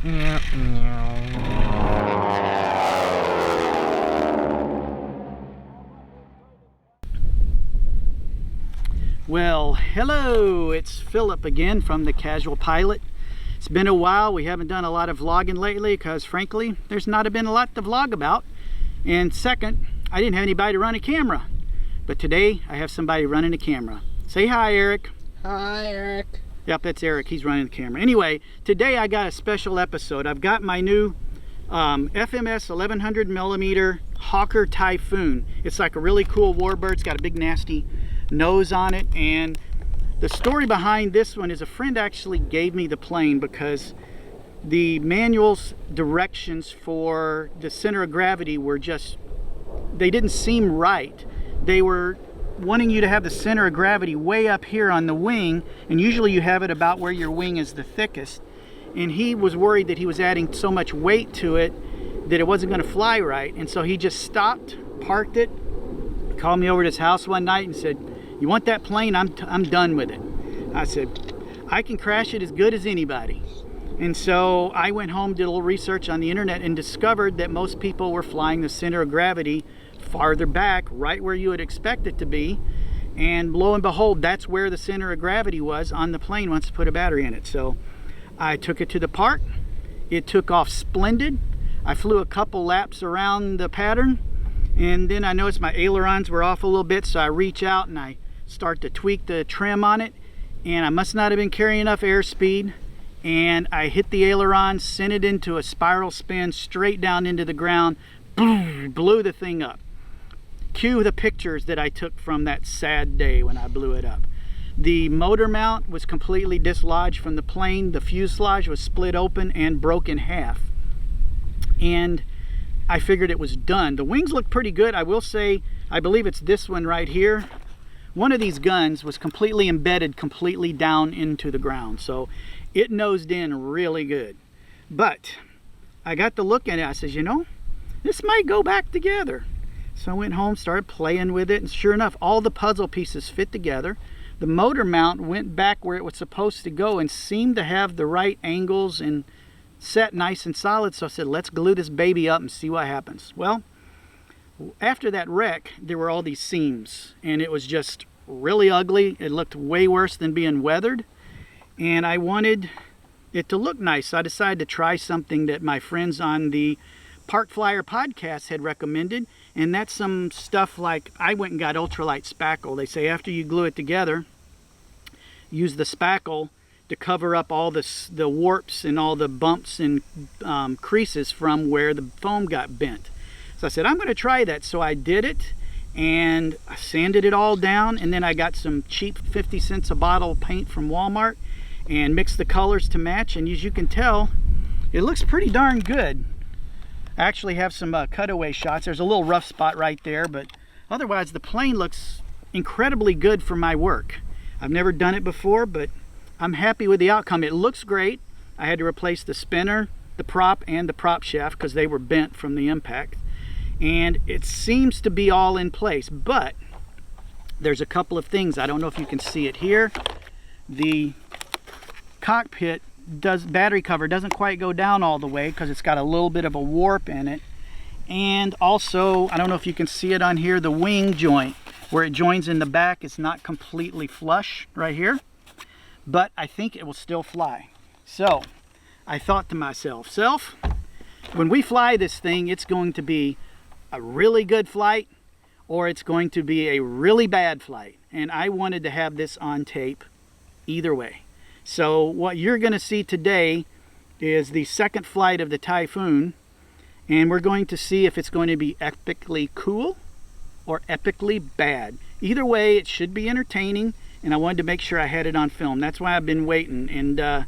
Well, hello, it's Philip again from the Casual Pilot. It's been a while. We haven't done a lot of vlogging lately because frankly there's not been a lot to vlog about, and second, I didn't have anybody to run a camera, but today I have somebody running a camera. Say hi, Eric. Hi, Eric. Yep, that's Eric. He's running the camera. Anyway, today I got a special episode. I've got my new FMS 1100 millimeter Hawker Typhoon. It's like a really cool warbird. It's got a big nasty nose on it, and the story behind this one is a friend actually gave me the plane because the manual's directions for the center of gravity were just, they didn't seem right. They were wanting you to have the center of gravity way up here on the wing, and usually you have it about where your wing is the thickest, and he was worried that he was adding so much weight to it that it wasn't going to fly right, and so he just stopped, parked it, called me over to his house one night and said, "You want that plane? I'm done with it." I said, "I can crash it as good as anybody." And so I went home, did a little research on the internet, and discovered that most people were flying the center of gravity farther back, right where you would expect it to be. And lo and behold, that's where the center of gravity was on the plane once you put a battery in it. So I took it to the park. It took off splendid. I flew a couple laps around the pattern, and then I noticed my ailerons were off a little bit, so I reach out and I start to tweak the trim on it, and I must not have been carrying enough airspeed, and I hit the aileron, sent it into a spiral spin straight down into the ground, boom, blew the thing up. Cue the pictures that I took from that sad day when I blew it up. The motor mount was completely dislodged from the plane. The fuselage was split open and broke in half, and I figured it was done. The wings look pretty good. I will say, I believe it's this one right here. One of these guns was completely embedded completely down into the ground, so it nosed in really good. But I got to look at it. I says, you know, this might go back together. So I went home, started playing with it, and sure enough, all the puzzle pieces fit together. The motor mount went back where it was supposed to go and seemed to have the right angles and set nice and solid. So I said, let's glue this baby up and see what happens. Well, after that wreck, there were all these seams, and it was just really ugly. It looked way worse than being weathered, and I wanted it to look nice. So I decided to try something that my friends on the Park Flyer podcast had recommended, and that's some stuff like, I went and got ultralight spackle. They say after you glue it together, use the spackle to cover up all the warps and all the bumps and creases from where the foam got bent. So I said, I'm going to try that. So I did it, and I sanded it all down, and then I got some cheap 50 cents a bottle paint from Walmart and mixed the colors to match, and as you can tell, it looks pretty darn good. I actually have some cutaway shots. There's a little rough spot right there, but otherwise the plane looks incredibly good for my work. I've never done it before, but I'm happy with the outcome. It looks great. I had to replace the spinner, the prop, and the prop shaft because they were bent from the impact. And it seems to be all in place, but there's a couple of things. I don't know if you can see it here. The cockpit battery cover doesn't quite go down all the way because it's got a little bit of a warp in it. And also, I don't know if you can see it on here, the wing joint where it joins in the back is not completely flush right here, but I think it will still fly. So I thought to myself, when we fly this thing, it's going to be a really good flight or it's going to be a really bad flight, and I wanted to have this on tape either way. So what you're going to see today is the second flight of the Typhoon, and we're going to see if it's going to be epically cool or epically bad. Either way, it should be entertaining, and I wanted to make sure I had it on film. That's why I've been waiting. And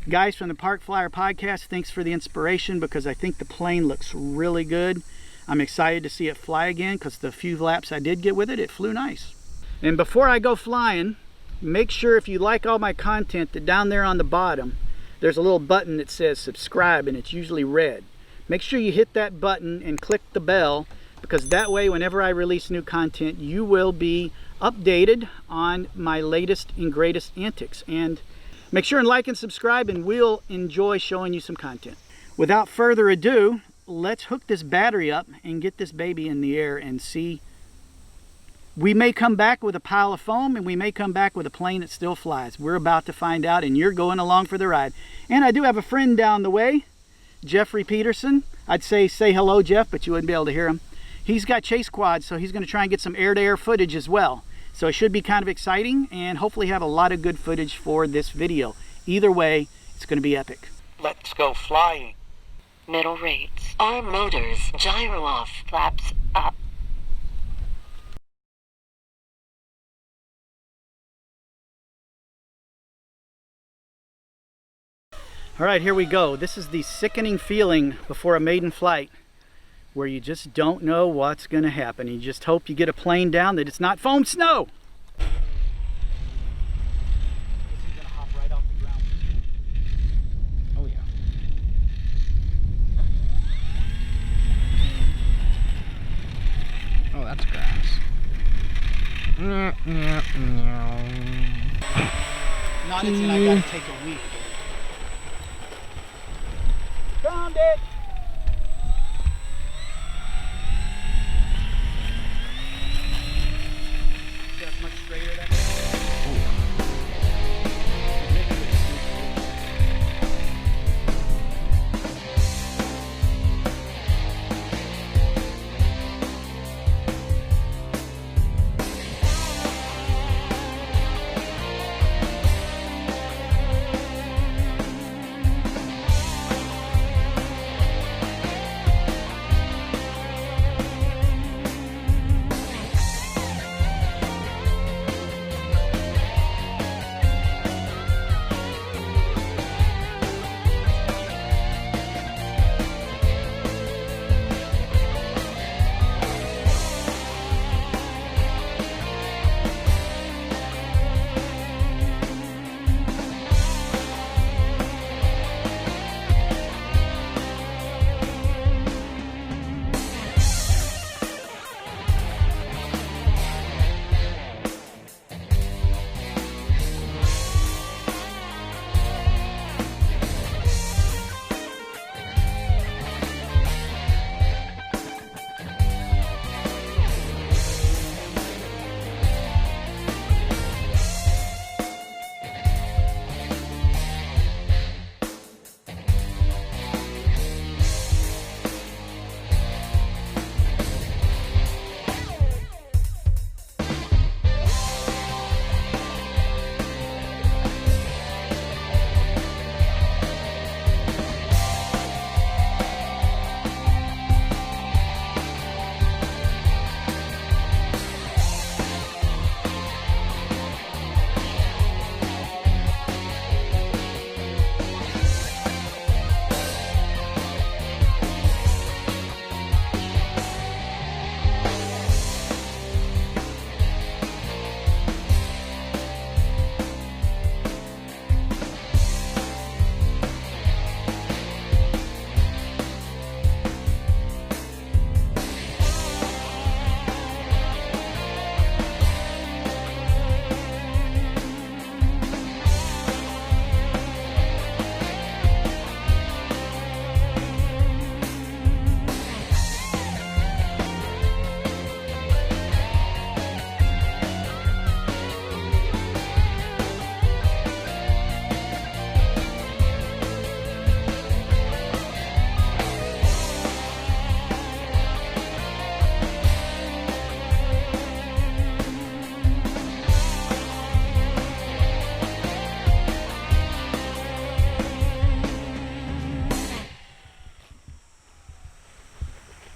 guys from the Park Flyer podcast, thanks for the inspiration, because I think the plane looks really good. I'm excited to see it fly again because the few laps I did get with it, it flew nice. And before I go flying, make sure if you like all my content that down there on the bottom, there's a little button that says subscribe, and it's usually red. Make sure you hit that button and click the bell, because that way whenever I release new content, you will be updated on my latest and greatest antics. And Make sure and like and subscribe, and we'll enjoy showing you some content. Without further ado, let's hook this battery up and get this baby in the air and see. We may come back with a pile of foam, and we may come back with a plane that still flies. We're about to find out, and you're going along for the ride. And I do have a friend down the way, Jeffrey Peterson. I'd say hello, Jeff, but you wouldn't be able to hear him. He's got chase quads, so he's going to try and get some air-to-air footage as well. So it should be kind of exciting, and hopefully have a lot of good footage for this video. Either way, it's going to be epic. Let's go flying. Middle rates. Arm motors. Gyro off. Flaps up. All right, here we go. This is the sickening feeling before a maiden flight where you just don't know what's going to happen. You just hope you get a plane down that it's not foam snow. This is going to hop right off the ground. Oh, yeah. Oh, that's grass. Not until I got to take a week. Found it! That's much straighter than that.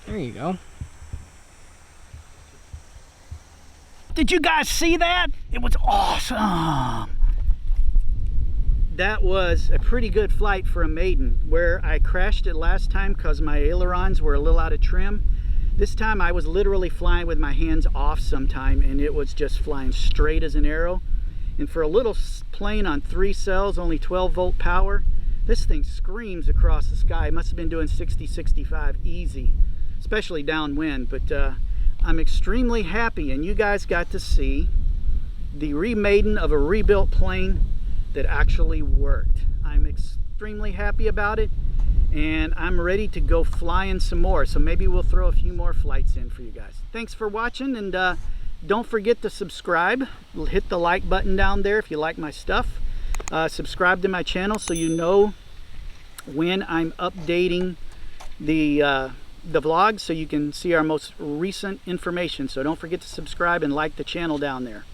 There you go. Did you guys see that? It was awesome. That was a pretty good flight for a maiden. Where I crashed it last time because my ailerons were a little out of trim, this time I was literally flying with my hands off sometime, and it was just flying straight as an arrow. And for a little plane on 3 cells, only 12-volt power, this thing screams across the sky. It must have been doing 60, 65 easy, especially downwind. But I'm extremely happy, and you guys got to see the remaiden of a rebuilt plane that actually worked. I'm extremely happy about it, and I'm ready to go flying some more. So maybe we'll throw a few more flights in for you guys. Thanks for watching, and don't forget to subscribe. Hit the like button down there if you like my stuff. Subscribe to my channel so you know when I'm updating the vlog, so you can see our most recent information. So don't forget to subscribe and like the channel down there.